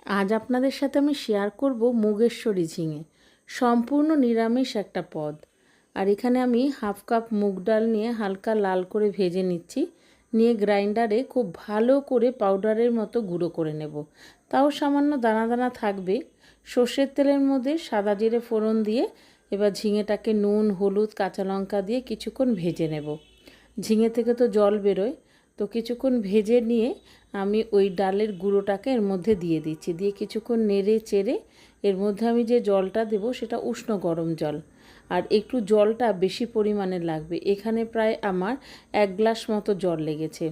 আজ আপনাদের সাথে আমি শেয়ার করব মুগেশ্বরী ঝিঙে, সম্পূর্ণ নিরামিষ একটা পদ। আর এখানে আমি হাফ কাপ মুগ ডাল নিয়ে হালকা লাল করে ভেজে নিচ্ছি, নিয়ে গ্রাইন্ডারে খুব ভালো করে পাউডারের মতো গুঁড়ো করে নেব। তাও সামান্য দানা দানা থাকবে। সর্ষের তেলের মধ্যে সাদা জিরে ফোড়ন দিয়ে এবার ঝিঙেটাকে নুন, হলুদ, কাঁচা লঙ্কা দিয়ে কিছুক্ষণ ভেজে নেব। ঝিঙে থেকে তো জল বেরোয়, তো কিছুক্ষণ ভেজে নিয়ে আমি ওই ডালের গুঁড়োটাকে এর মধ্যে দিয়ে দিচ্ছি, দিয়ে কিছুক্ষণ নেড়ে চেড়ে এর মধ্যে আমি যে জলটা দেব সেটা উষ্ণ গরম জল, আর একটু জলটা বেশি পরিমাণে লাগবে। এখানে প্রায় আমার 1 গ্লাস মতো জল লেগেছে।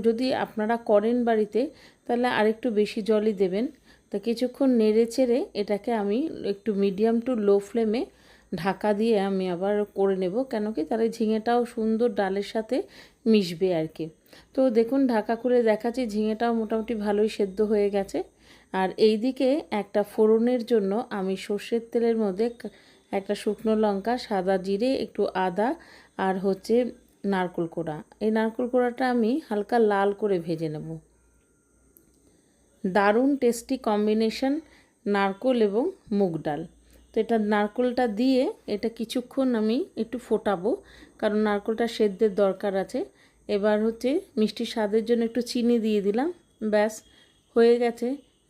যদি আপনারা করেন বাড়িতে তাহলে আরেকটু বেশি জলই দেবেন। তো কিছুক্ষণ নেড়ে চেড়ে এটাকে আমি একটু মিডিয়াম টু লো ফ্লেমে ঢাকা দিয়ে আমি আবার করে নেব, কেন কি তাহলে ঝিঙেটাও সুন্দর ডালের সাথে মিশবে আর কি। তো দেখুন ঢাকা খুলে দেখাচ্ছি, ঝিঙেটাও মোটামুটি ভালোই সেদ্ধ হয়ে গেছে। আর এই দিকে একটা ফোড়নের জন্য আমি সর্ষের তেলের মধ্যে একটা শুকনো লঙ্কা, সাদা জিরে, একটু আদা আর নারকেল কোড়া, এই নারকেল কোড়াটা আমি হালকা লাল করে ভেজে নেব। দারুণ টেস্টি কম্বিনেশন নারকেল এবং মুগ ডাল। তো এটা নারকেলটা দিয়ে এটা কিছুক্ষণ আমি একটু ফোটাবো, কারণ নারকেলটা সেদ্ধের দরকার আছে। এবার মিষ্টি স্বাদের জন্য একটু চিনি দিয়ে দিলাম। ব্যাস হয়ে গেছে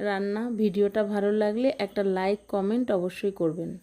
রান্না। ভিডিওটা ভালো লাগলে একটা লাইক কমেন্ট অবশ্যই করবেন।